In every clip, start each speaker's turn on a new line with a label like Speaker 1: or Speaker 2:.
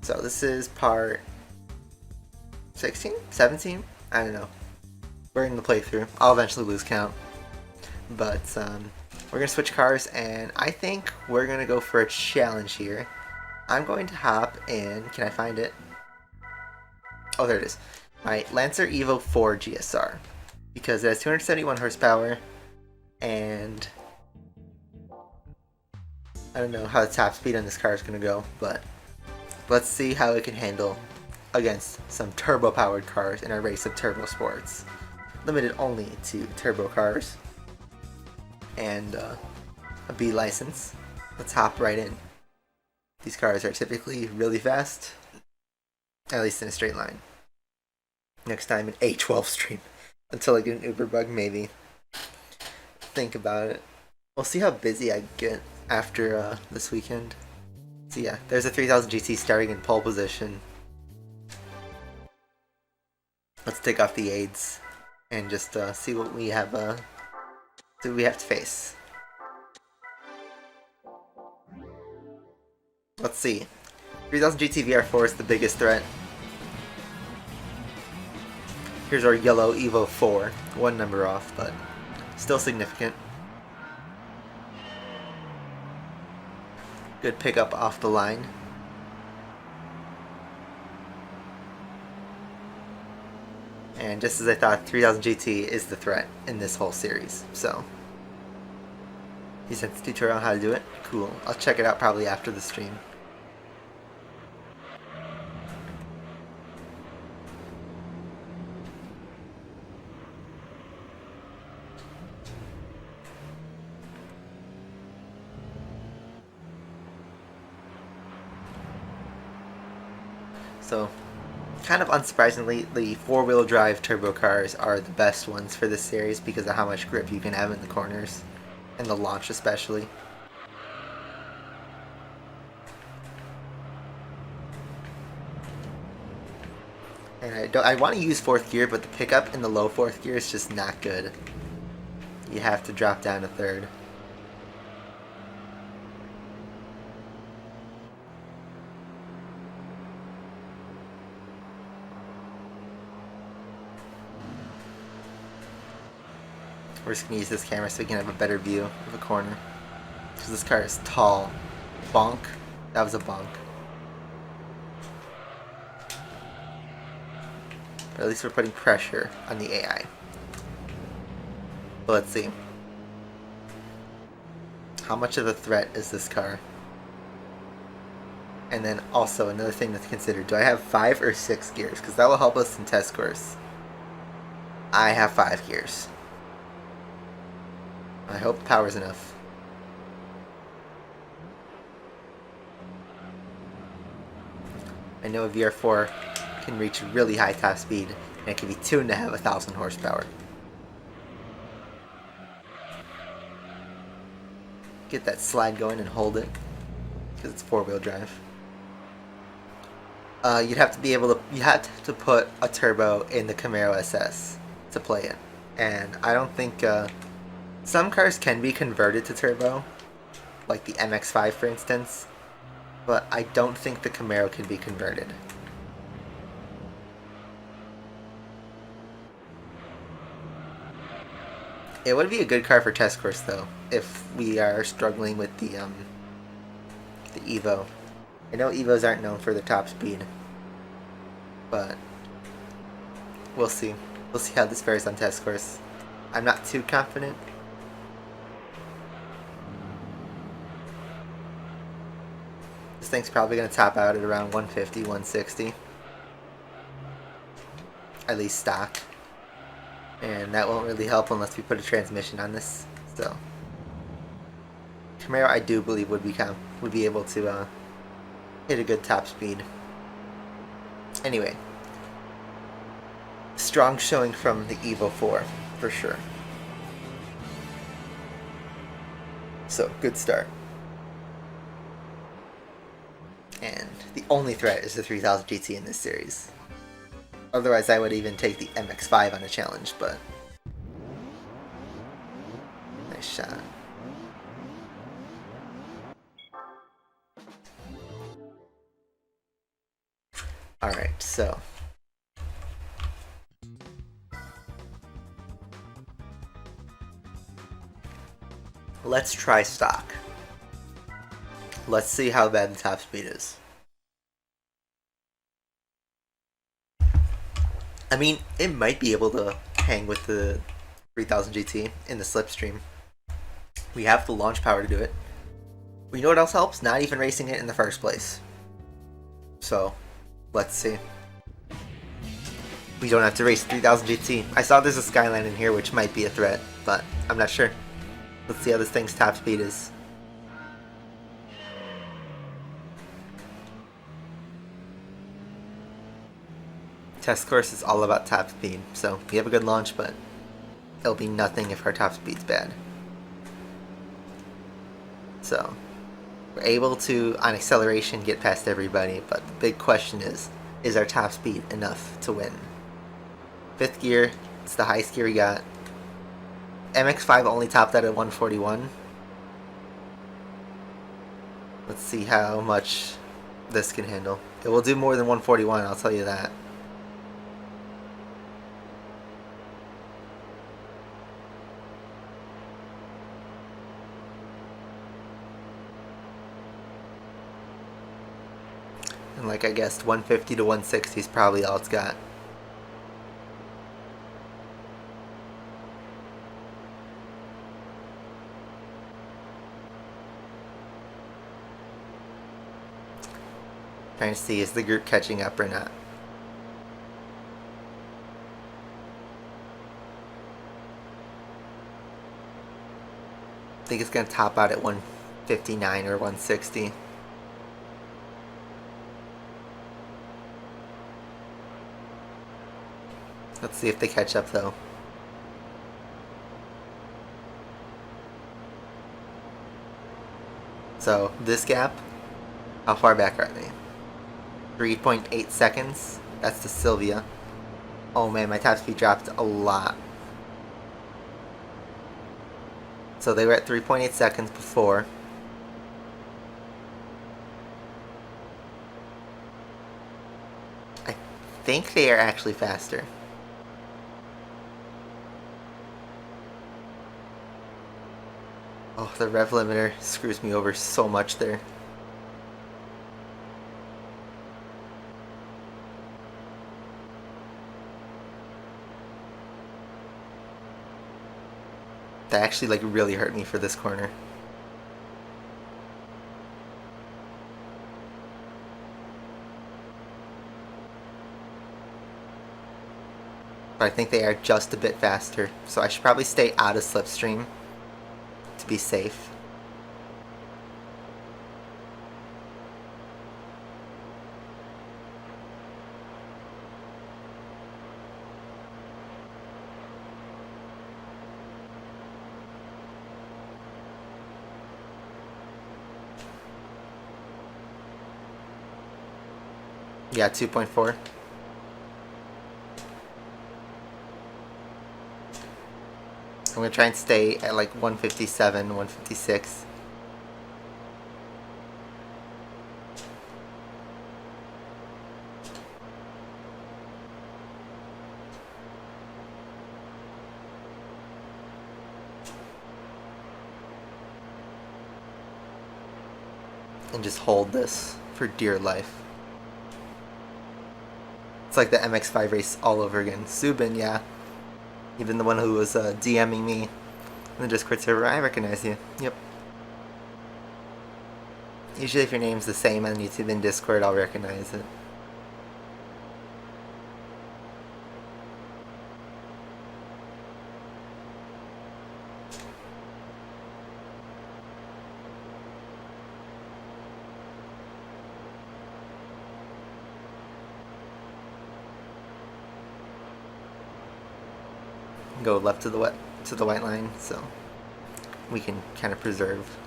Speaker 1: So this is part 16? 17? I don't know. We're in the playthrough. I'll eventually lose count. But we're going to switch cars, and I think we're going to go for a challenge here. I'm going to hop in. Can I find it? Oh, there it is. My Lancer Evo 4 GSR. Because it has 271 horsepower, and I don't know how the top speed on this car is going to go, but let's see how it can handle against some turbo-powered cars in a race of turbo sports. Limited only to turbo cars and a B license. Let's hop right in. These cars are typically really fast, at least in a straight line. Next time an A12 stream. Until I get an Uber bug, maybe. Think about it. We'll see how busy I get after this weekend. So yeah, there's a 3000 GT starting in pole position. Let's take off the aids and just see what we have. See what we have to face. Let's see. 3000 GT VR4 is the biggest threat. Here's our yellow Evo 4. One number off, but still significant. Good pickup off the line. And just as I thought, 3000 GT is the threat in this whole series. So, he sent the tutorial on how to do it. Cool. I'll check it out probably after the stream. So, kind of unsurprisingly, the four-wheel drive turbo cars are the best ones for this series because of how much grip you can have in the corners, and the launch especially. And I want to use fourth gear, but the pickup in the low fourth gear is just not good. You have to drop down to third. We're just going to use this camera so we can have a better view of the corner. Because this car is tall. Bonk. That was a bonk. But at least we're putting pressure on the AI. But let's see. How much of a threat is this car? And then also another thing to consider. Do I have 5 or 6 gears? Because that will help us in test course. I have 5 gears. I hope the power's enough. I know a VR4 can reach really high top speed, and it can be tuned to have 1000 horsepower. Get that slide going and hold it, because it's four-wheel drive. You'd have to be able to. You have to put a turbo in the Camaro SS to play it, and I don't think. Some cars can be converted to turbo, like the MX-5 for instance, but I don't think the Camaro can be converted. It would be a good car for test course though, if we are struggling with the Evo. I know Evos aren't known for their top speed, but we'll see. We'll see how this fares on test course. I'm not too confident. This thing's probably going to top out at around 150, 160. At least stock. And that won't really help unless we put a transmission on this. So, Camaro I do believe would be able to hit a good top speed. Anyway, strong showing from the Evo 4 for sure. So, good start. And the only threat is the 3000 GT in this series. Otherwise I would even take the MX-5 on a challenge, but nice shot. Alright, so let's try stock. Let's see how bad the top speed is. I mean, it might be able to hang with the 3000 GT in the slipstream. We have the launch power to do it. We know what else helps? Not even racing it in the first place. So, let's see. We don't have to race 3000 GT. I saw there's a Skyline in here which might be a threat, but I'm not sure. Let's see how this thing's top speed is. Test course is all about top speed, so we have a good launch, but it'll be nothing if our top speed's bad. So, we're able to, on acceleration, get past everybody, but the big question is our top speed enough to win? 5th gear, it's the highest gear we got. MX-5 only topped out at 141. Let's see how much this can handle. It will do more than 141, I'll tell you that. And like I guessed, 150 to 160 is probably all it's got. Trying to see, is the group catching up or not? I think it's going to top out at 159 or 160. Let's see if they catch up though. So this gap, how far back are they? 3.8 seconds. That's the Sylvia. Oh man, my top speed dropped a lot. So they were at 3.8 seconds before. I think they are actually faster. Oh, the rev limiter screws me over so much there. That actually like really hurt me for this corner. But I think they are just a bit faster, so I should probably stay out of slipstream to be safe. Yeah, 2.4. I'm going to try and stay at like 157, 156. And just hold this for dear life. It's like the MX-5 race all over again. Subin, yeah. Even the one who was DMing me in the Discord server, I recognize you. Yep. Usually if your name's the same on YouTube and Discord, I'll recognize it. Go left to the white line, so we can kind of preserve.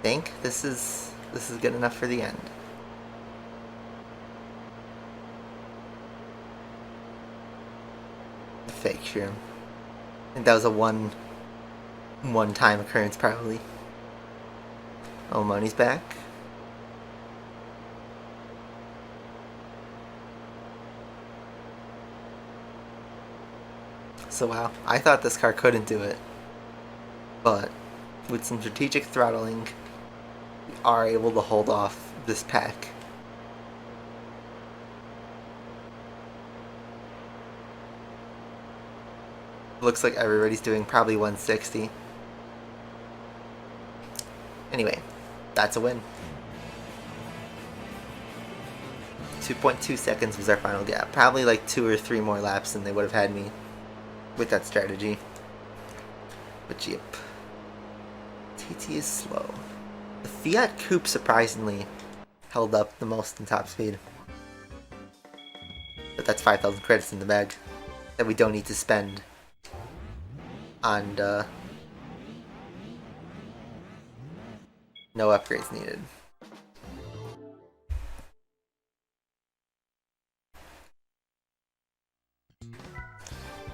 Speaker 1: think this is good enough for the end. Fake shroom. I think that was a one-time occurrence probably. Oh, Moni's back. So wow, I thought this car couldn't do it, but with some strategic throttling, we are able to hold off this pack. Looks like everybody's doing probably 160. Anyway, that's a win. 2.2 seconds was our final gap. Probably like 2 or 3 more laps than they would have had me with that strategy. But yep. TT is slow. The Fiat Coupe surprisingly held up the most in top speed. But that's 5,000 credits in the bag that we don't need to spend on no upgrades needed.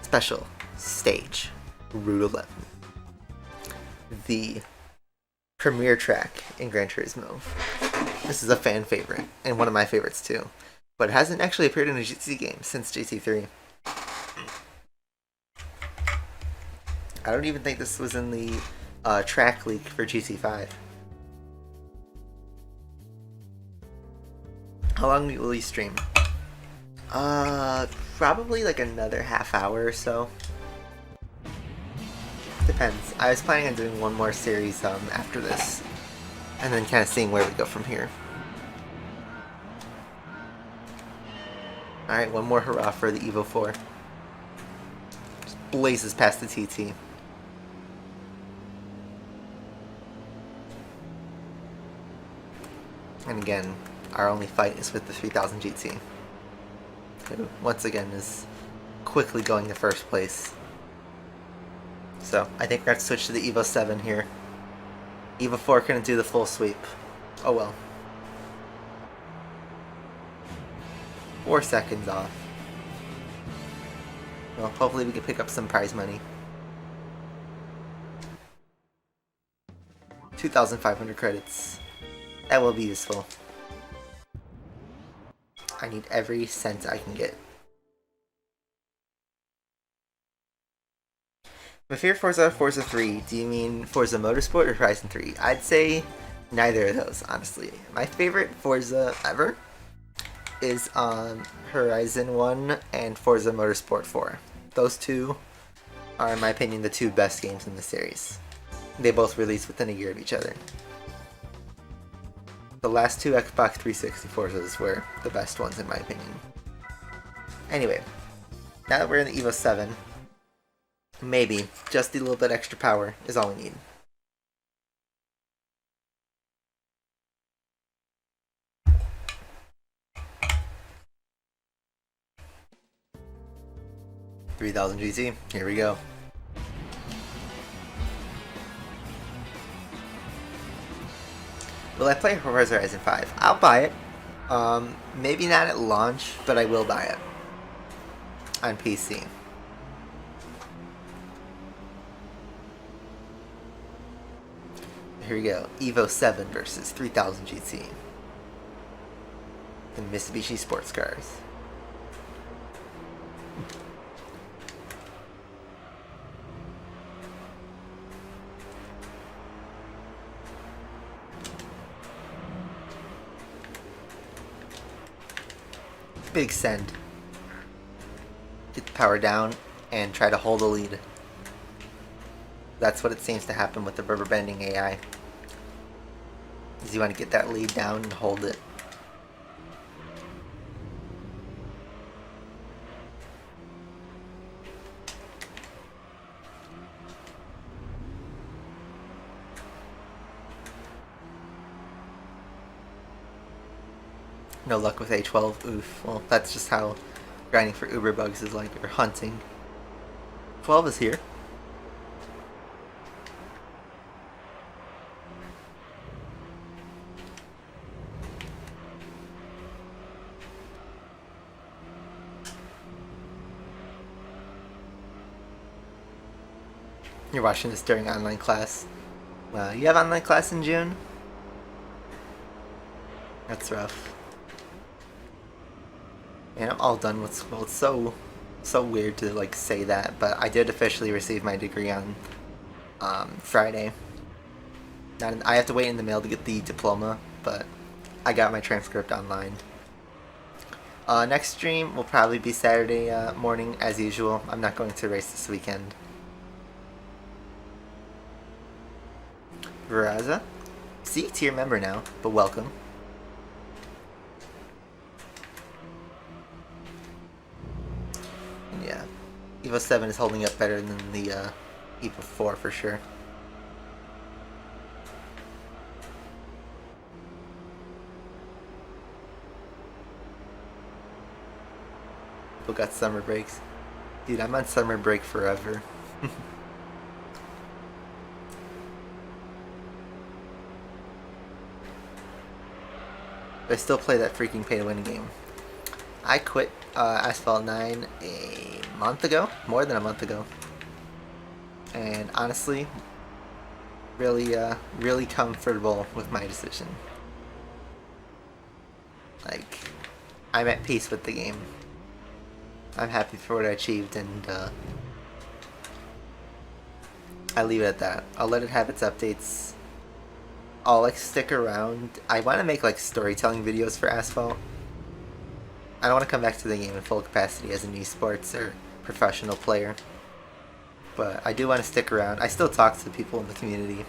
Speaker 1: Special stage, Route 11. The premier track in Gran Turismo. This is a fan favorite, and one of my favorites too. But it hasn't actually appeared in a GT game since GT3. I don't even think this was in the track leak for GT5. How long will you stream? Probably like another half hour or so. Depends. I was planning on doing one more series after this, and then kind of seeing where we go from here. Alright, one more hurrah for the Evo 4. Just blazes past the TT. And again, our only fight is with the 3000 GT. Who, once again, is quickly going to first place. So, I think we're going to switch to the Evo 7 here. Evo 4 couldn't do the full sweep. Oh well. 4 seconds off. Well, hopefully we can pick up some prize money. 2,500 credits. That will be useful. I need every cent I can get. If you're Forza 3, do you mean Forza Motorsport or Horizon 3? I'd say neither of those, honestly. My favorite Forza ever is Horizon 1 and Forza Motorsport 4. Those two are, in my opinion, the two best games in the series. They both released within a year of each other. The last two Xbox 360 Forzas were the best ones in my opinion. Anyway, now that we're in the Evo 7, maybe just a little bit extra power is all we need. $3,000 GT, here we go. Will I play Forza Horizon 5? I'll buy it. Maybe not at launch, but I will buy it. On PC. Here we go. Evo 7 versus 3000 GT. The Mitsubishi sports cars. Big send. Get the power down and try to hold the lead. That's what it seems to happen with the rubber bending AI. Is you want to get that lead down and hold it. No luck with A12, oof. Well, that's just how grinding for Uber bugs is like, or hunting. 12 is here. You're watching this during online class. You have online class in June? That's rough. And I'm all done with school. It's so weird to like say that, but I did officially receive my degree on Friday. I have to wait in the mail to get the diploma, but I got my transcript online. Next stream will probably be Saturday morning as usual. I'm not going to race this weekend. Veraza? See, tier member now, but welcome. And yeah, Evo 7 is holding up better than the Evo 4 for sure. People got summer breaks. Dude, I'm on summer break forever. I still play that freaking pay-to-win game. I quit Asphalt 9 a month ago, more than a month ago. And honestly, really comfortable with my decision. Like, I'm at peace with the game. I'm happy for what I achieved, and I leave it at that. I'll let it have its updates. I'll like stick around. I want to make like storytelling videos for Asphalt. I don't want to come back to the game in full capacity as an esports or professional player, but I do want to stick around. I still talk to people in the community.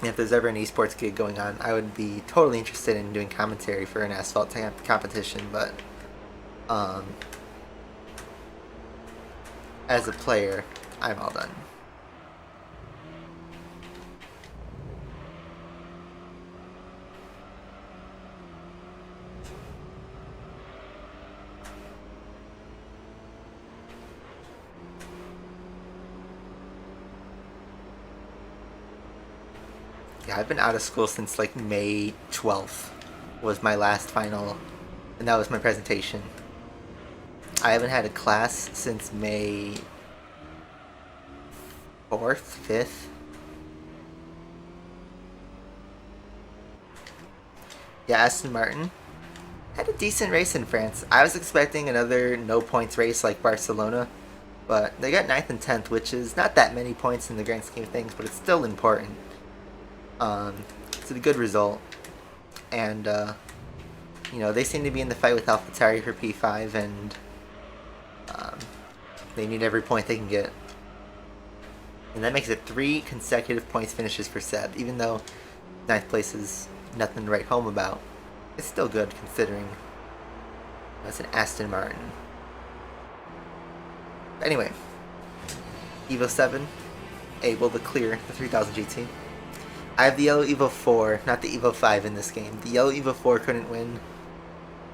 Speaker 1: And if there's ever an esports gig going on, I would be totally interested in doing commentary for an Asphalt competition, but as a player, I'm all done. Yeah, I've been out of school since like May 12th was my last final, and that was my presentation. I haven't had a class since May 4th, 5th. Yeah, Aston Martin had a decent race in France. I was expecting another no points race like Barcelona, but they got 9th and 10th, which is not that many points in the grand scheme of things, but it's still important. It's a good result, and you know, they seem to be in the fight with AlphaTauri for P5, and they need every point they can get, and that makes it 3 consecutive points finishes for Seb. Even though 9th place is nothing to write home about, it's still good considering that's an Aston Martin. Anyway, Evo 7 able to clear the 3000 GT. I have the yellow Evo 4, not the Evo 5 in this game. The yellow Evo 4 couldn't win,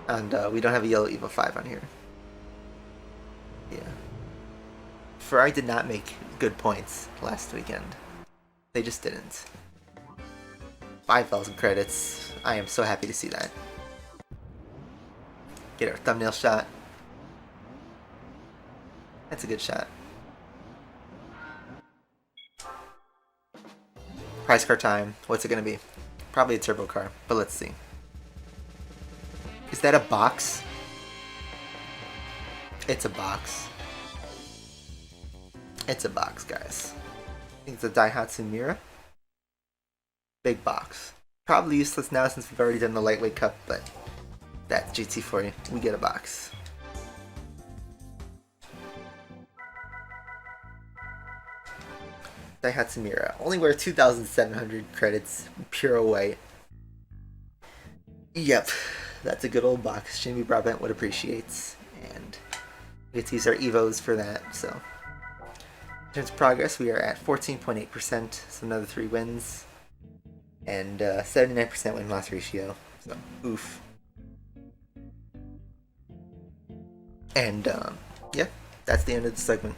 Speaker 1: and we don't have a yellow Evo 5 on here. Yeah. Ferrari did not make good points last weekend. They just didn't. 5,000 credits. I am so happy to see that. Get our thumbnail shot. That's a good shot. Price car time. What's it gonna be? Probably a turbo car, but let's see. Is that a box? It's a box. It's a box, guys. I think it's a Daihatsu Mira. Big box. Probably useless now since we've already done the lightweight cup, but that's GT for you. We get a box. Daihatsu Mira. Only worth 2,700 credits, pure white. Yep, that's a good old box. Jimmy Brabant would appreciate, and we get to use our Evos for that. So, in terms of progress, we are at 14.8%, so another 3 wins, and 79% win-loss ratio. So, oof. And yeah, that's the end of the segment.